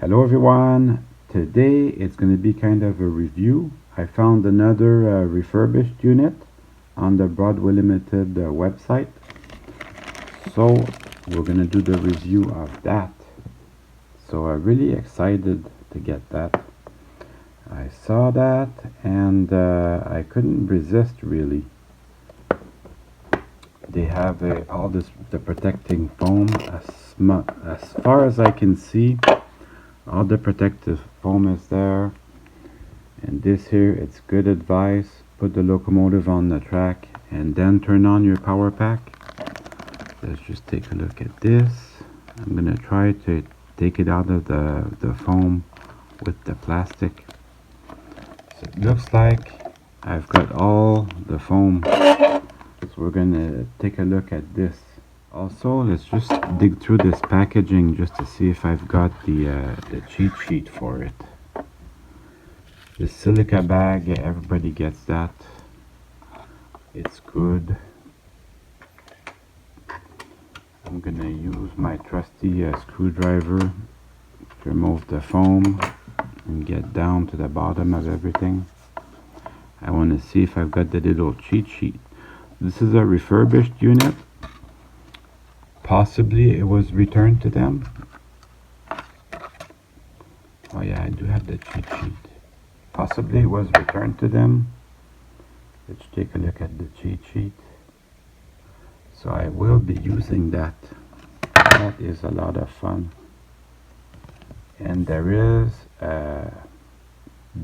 Hello everyone, today it's going to be kind of a review. I found another refurbished unit on the Broadway Limited website, so we're going to do the review of that. So I'm really excited to get that. I saw that and I couldn't resist really. They have all this the protecting foam as far as I can see. All the protective foam is there. And this here, it's good advice. Put the locomotive on the track and then turn on your power pack. Let's just take a look at this. I'm gonna try to take it out of the foam with the plastic. So it looks like I've got all the foam. So we're gonna take a look at this. Also, let's just dig through this packaging just to see if I've got the cheat sheet for it. The silica bag, everybody gets that. It's good. I'm gonna use my trusty screwdriver to remove the foam and get down to the bottom of everything. I want to see if I've got the little cheat sheet. This is a refurbished unit. Possibly it was returned to them. Oh yeah, I do have the cheat sheet. Possibly it was returned to them. Let's take a look at the cheat sheet. So I will be using that. That is a lot of fun. And there is a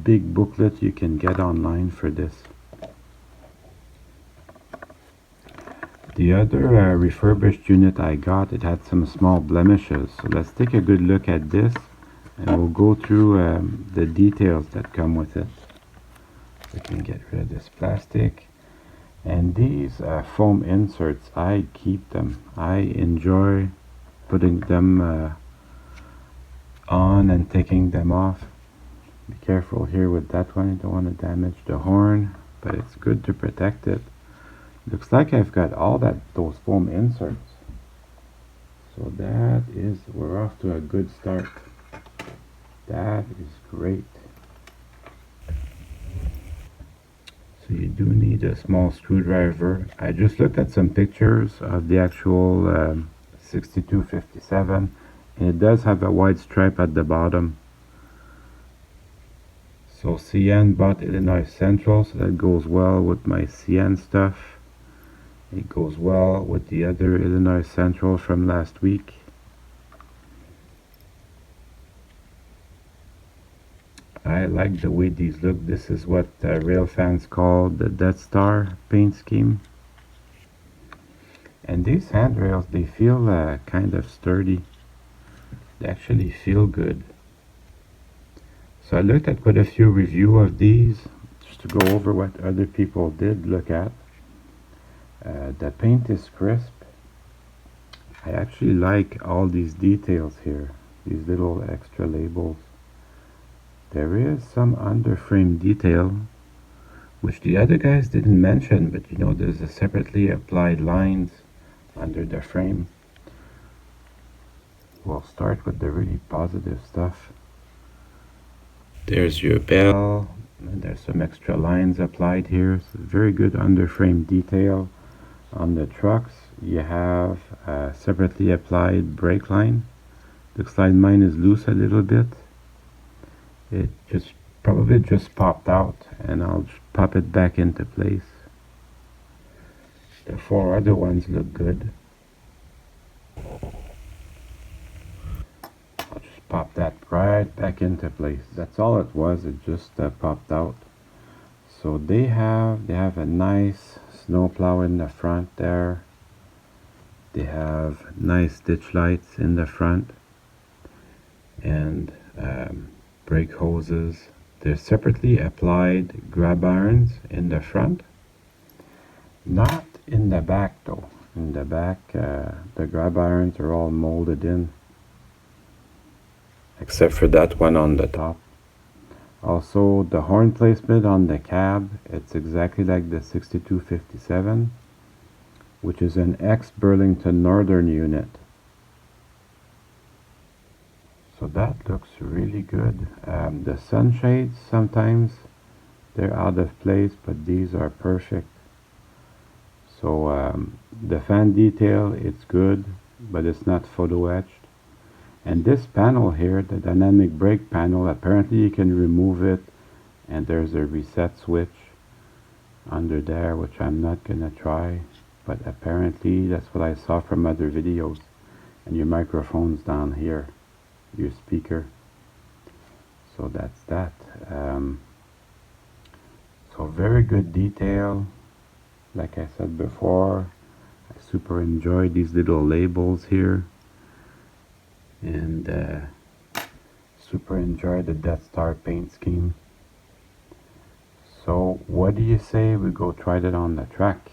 big booklet you can get online for this. The other refurbished unit I got, it had some small blemishes. So let's take a good look at this and we'll go through the details that come with it. We can get rid of this plastic. And these foam inserts, I keep them. I enjoy putting them on and taking them off. Be careful here with that one, you don't want to damage the horn, but it's good to protect it. Looks like I've got all those foam inserts. So we're off to a good start. That is great. So you do need a small screwdriver. I just looked at some pictures of the actual 6257, and it does have a white stripe at the bottom. So CN bought Illinois Central, so that goes well with my CN stuff. It goes well with the other Illinois Central from last week. I like the way these look. This is what rail fans call the Death Star paint scheme. And these handrails, they feel kind of sturdy. They actually feel good. So I looked at quite a few reviews of these just to go over what other people did look at. The paint is crisp. I actually like all these details here, these little extra labels. There is some underframe detail, which the other guys didn't mention, but you know there's a separately applied lines under the frame. We'll start with the really positive stuff. There's your bell, and there's some extra lines applied here. So very good underframe detail. On the trucks, you have a separately applied brake line. Looks like mine is loose a little bit. It probably just popped out, and I'll just pop it back into place. The four other ones look good. I'll just pop that right back into place. That's all it was. It just popped out. So they have a nice snow plow in the front there. They have nice ditch lights in the front and brake hoses. There's separately applied grab irons in the front. Not in the back though. In the back, the grab irons are all molded in, except for that one on the top. Also, the horn placement on the cab, it's exactly like the 6257, which is an ex-Burlington Northern unit. So that looks really good. The sunshades, sometimes they're out of place, but these are perfect. So the fan detail, it's good, but it's not photo etched. And this panel here, the dynamic brake panel, apparently you can remove it, and there's a reset switch under there, which I'm not gonna try, but apparently that's what I saw from other videos. And your microphone's down here, your speaker. So that's that. So very good detail. Like I said before, I super enjoy these little labels here, and super enjoy the Death Star paint scheme. So what do you say we go try that on the track?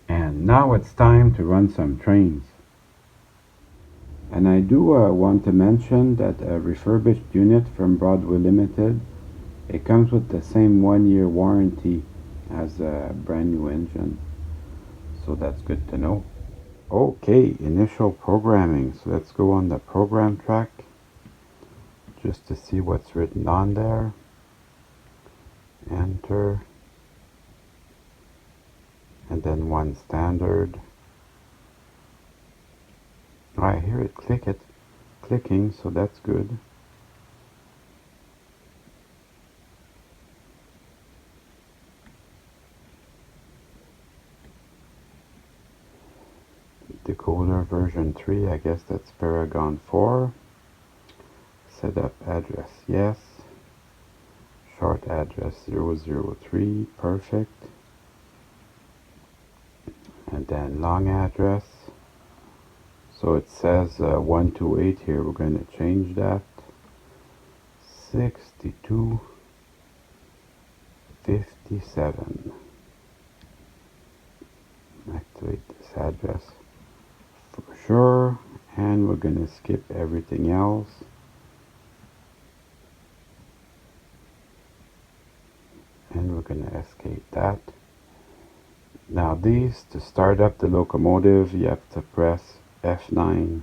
And now it's time to run some trains. And I do want to mention that a refurbished unit from Broadway Limited, it comes with the same 1-year warranty as a brand new engine. So that's good to know. Okay, initial programming. So let's go on the program track just to see what's written on there. Enter. And then one standard. I hear it clicking, so that's good. Decoder version 3, I guess that's Paragon 4. Setup address, yes. Short address 003, perfect. And then long address. So it says 128 here, we're going to change that. 6257. Activate this address for sure, and we're going to skip everything else. And we're going to escape that. Now these, to start up the locomotive, you have to press F9.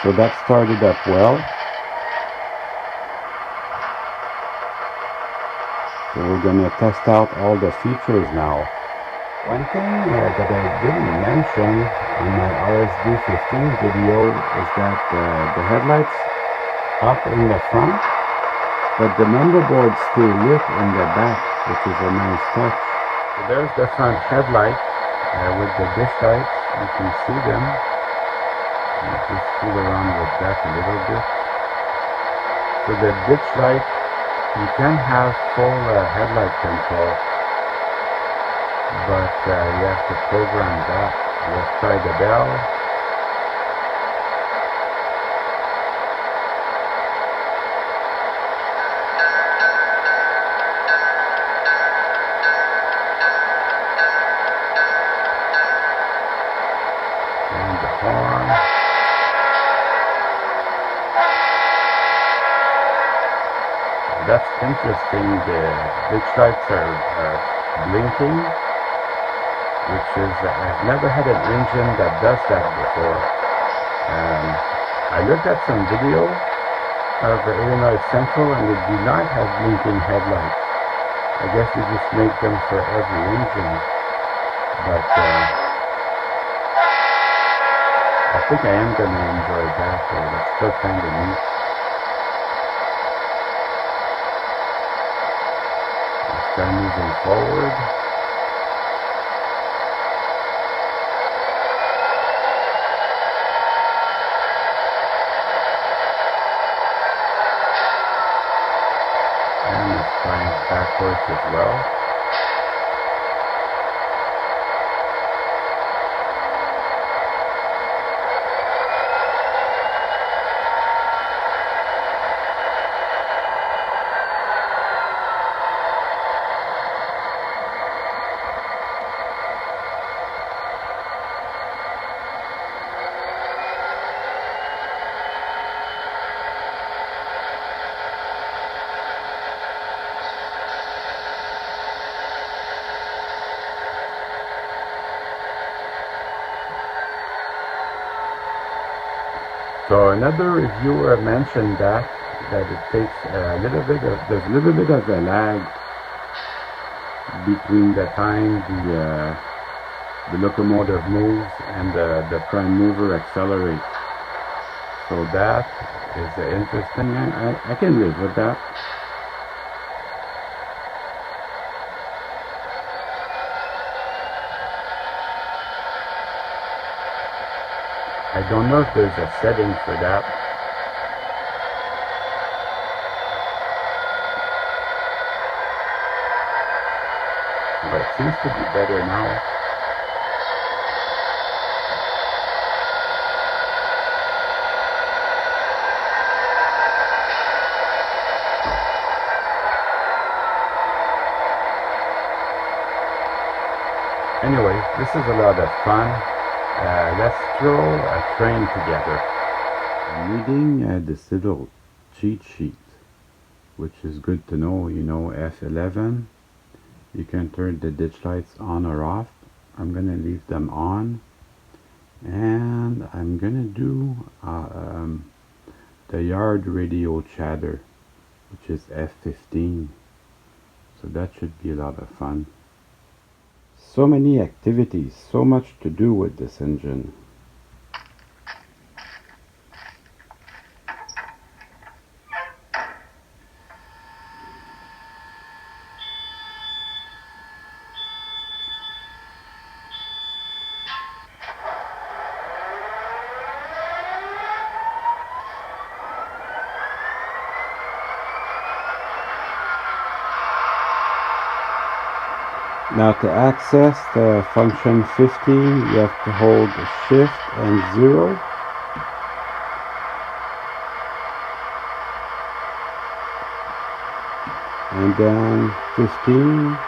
So that started up well. So we're going to test out all the features now. One thing that I didn't mention in my RSD15 video is that the headlights up in the front, but the motherboard stay lit in the back, which is a nice touch. So there's the front headlight with the dish lights. You can see them. You just fool around with that a little bit. So the ditch light, you can have full headlight control, but you have to program that. Let's try the bell. And the horn. That's interesting. The ditch lights are blinking, which is, I've never had an engine that does that before. I looked at some video of the Illinois Central, and they do not have blinking headlights. I guess they just make them for every engine, but I think I am going to enjoy that, though. That's still kind of neat. Start moving forward. And it's flying backwards as well. So another reviewer mentioned that it takes a little bit of there's a little bit of a lag between the time the locomotive moves and the prime mover accelerates. So that is interesting. I can live with that. I don't know if there's a setting for that. But it seems to be better now. Anyway, this is a lot of fun. Let's throw a train together. I'm reading this little cheat sheet, which is good to know. You know, F11, you can turn the ditch lights on or off. I'm gonna leave them on, and I'm gonna do the yard radio chatter, which is F15. So that should be a lot of fun. So many activities, so much to do with this engine. Now to access the function 15, you have to hold shift and 0. And then 15.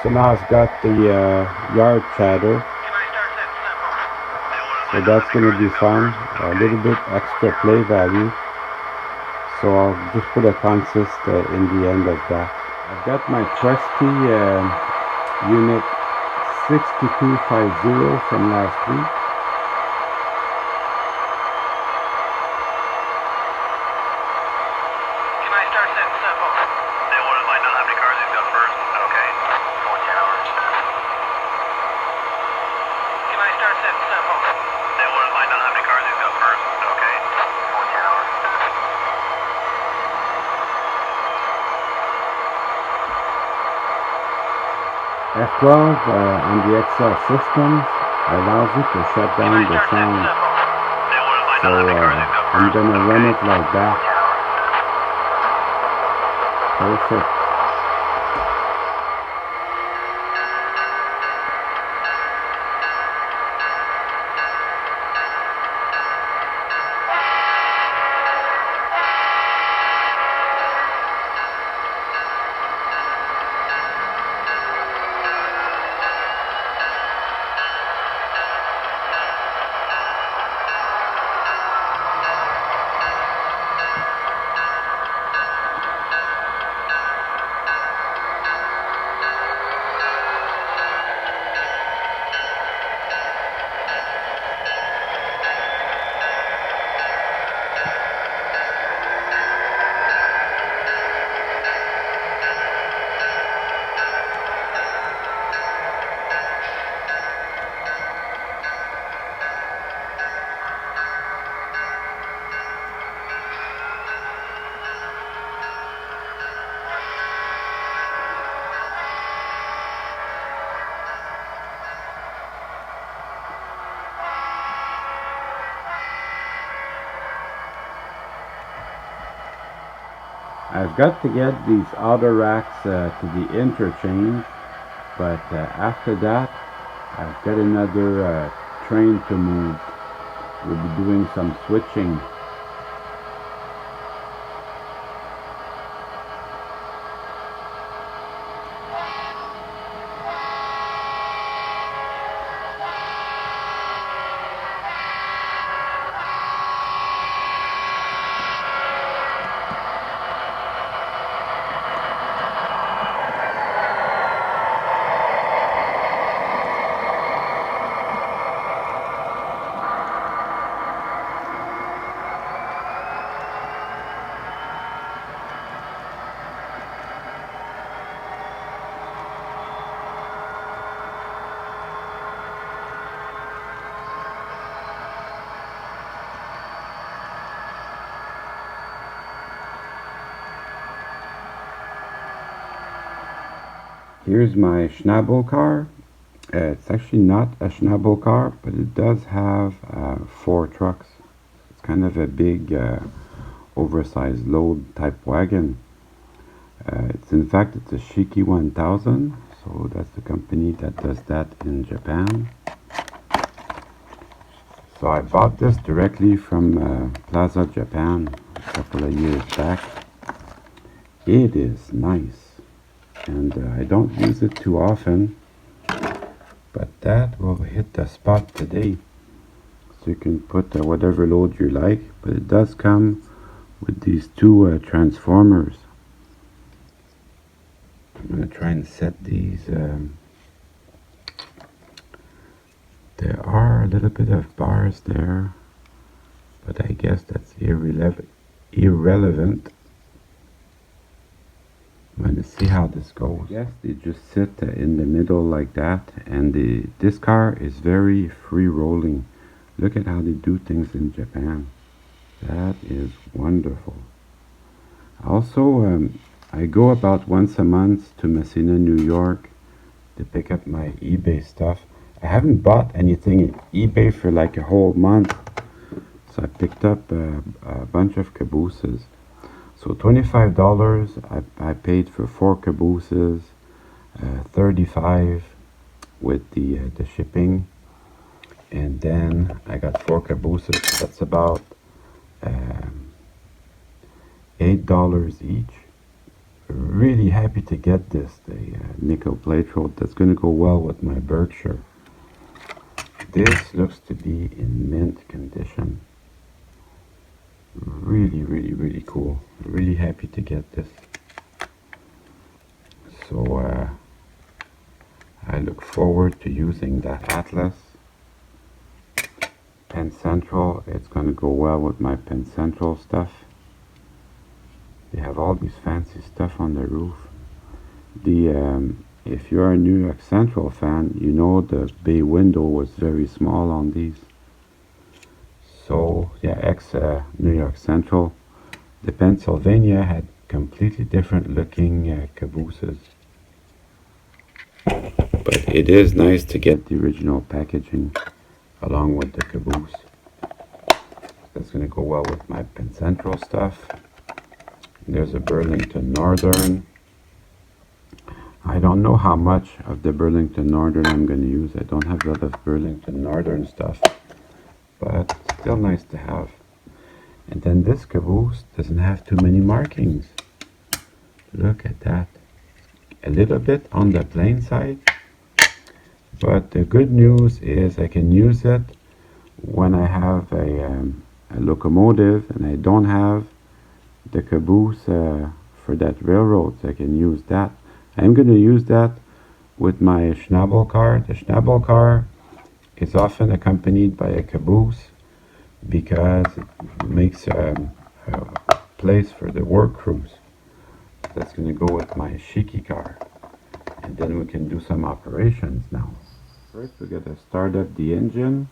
So now I've got the yard chatter. So that's going to be fun, a little bit extra play value. So I'll just put a consist in the end of that. I've got my trusty unit 6250 from last week. Can I start setting stuff up? They want to find out how many cars he's got first. Okay. 4 towers. Can I start setting stuff up? They want to find out how many cars he's got first. Okay. 4 towers. F12 on the Excel system allows you to shut down the sound. So I'm going to run it like that. Perfect. I've got to get these outer racks to the interchange, but after that I've got another train to move. We'll be doing some switching. Here's my Schnabel car. It's actually not a Schnabel car, but it does have 4 trucks. It's kind of a big, oversized load type wagon. In fact, it's a Shiki 1000, so that's the company that does that in Japan. So I bought this directly from Plaza Japan a couple of years back. It is nice, and I don't use it too often, but that will hit the spot today. So you can put whatever load you like, but it does come with these 2 transformers. I'm going to try and set these. There are a little bit of bars there, but I guess that's irrelevant. I'm going to see how this goes. Yes, they just sit in the middle like that, and this car is very free rolling. Look at how they do things in Japan. That is wonderful. Also, I go about once a month to Messina, New York to pick up my eBay stuff. I haven't bought anything in eBay for like a whole month, so I picked up a bunch of cabooses. So $25 I paid for 4 cabooses, $35 with the shipping, and then I got 4 cabooses. That's about $8 each. Really happy to get this, the nickel plate road. That's going to go well with my Berkshire. This looks to be in mint condition. Really cool. Really happy to get this. So I look forward to using that Atlas. Penn Central, it's going to go well with my Penn Central stuff. They have all these fancy stuff on the roof. If you're a New York Central fan, you know the bay window was very small on these. So yeah, New York Central. The Pennsylvania had completely different looking cabooses. But it is nice to get the original packaging along with the caboose. That's going to go well with my Penn Central stuff. There's a Burlington Northern. I don't know how much of the Burlington Northern I'm going to use. I don't have a lot of Burlington Northern stuff, but still nice to have. And then this caboose doesn't have too many markings. Look at that. A little bit on the plain side, but the good news is I can use it when I have a locomotive and I don't have the caboose for that railroad, so I can use that. I'm going to use that with my Schnabel car. The Schnabel car is often accompanied by a caboose because it makes a place for the work crews. That's going to go with my Shiki car, and then we can do some operations now. First we got to start up the engine.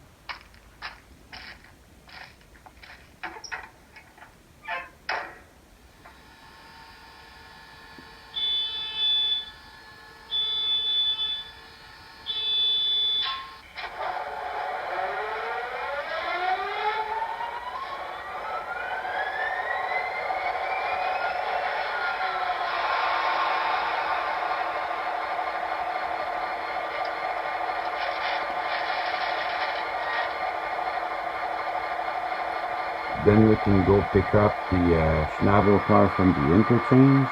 Then we can go pick up the Schnabel car from the interchange.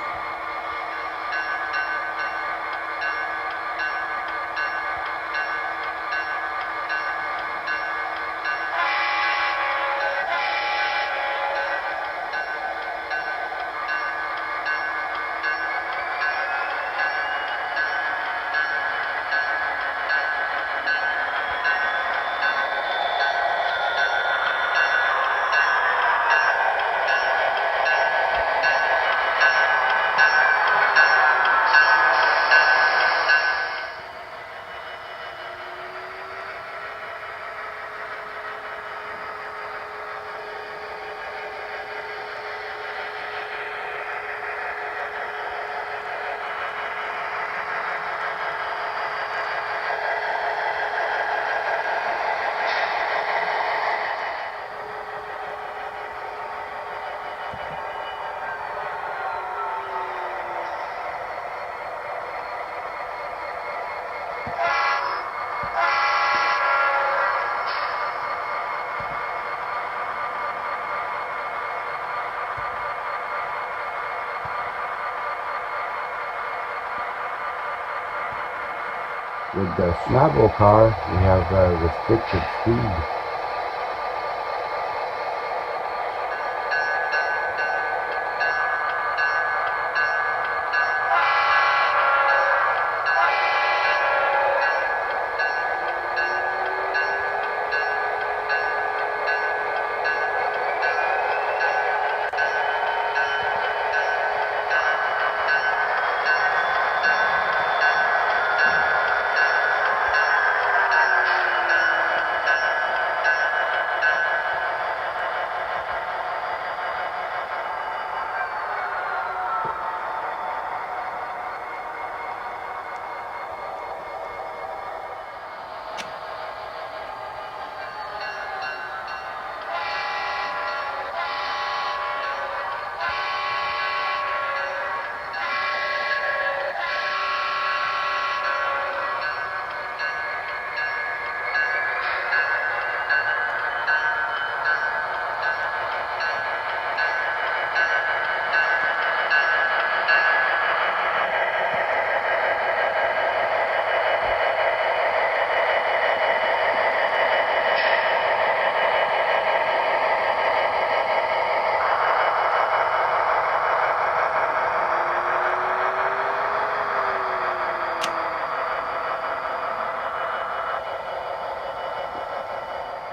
With the Schnabel car, we have a restricted speed.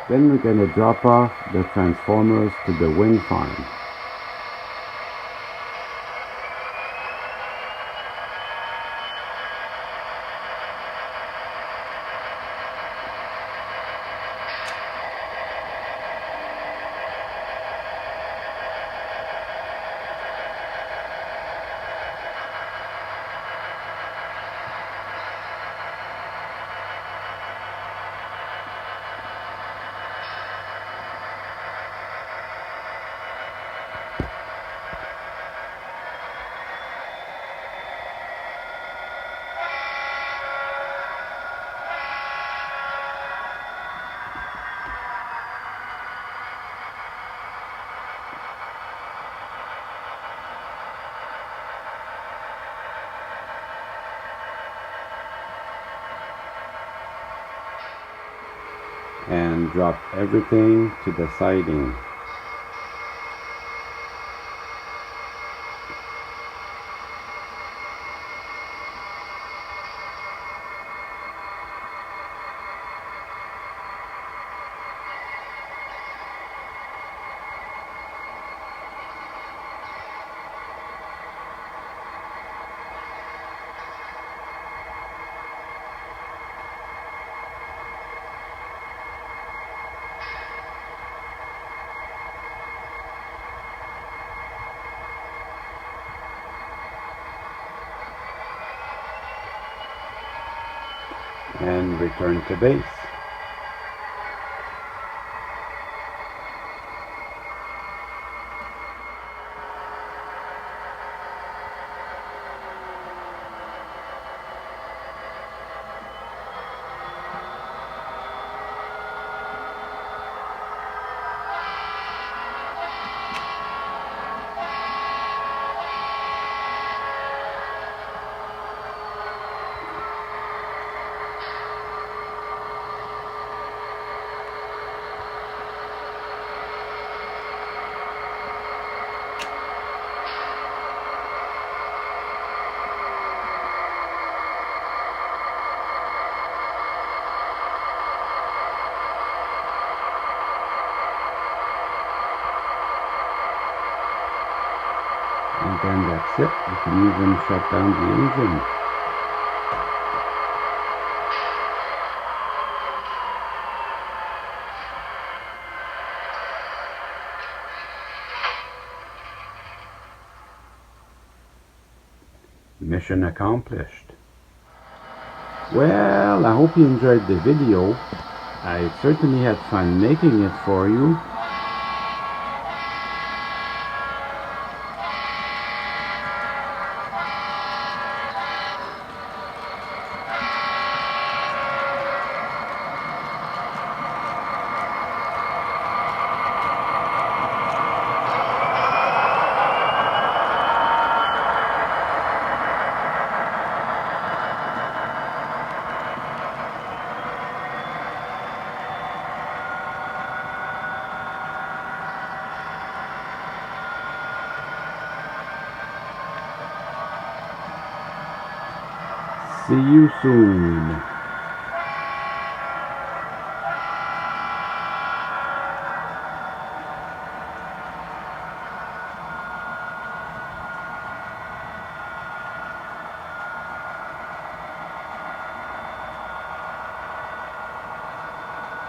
Then we're going to drop off the transformers to the wind farm. And drop everything to the siding. And return to base. And then that's it. You can even shut down the engine. Mission accomplished. Well, I hope you enjoyed the video. I certainly had fun making it for you. See you soon.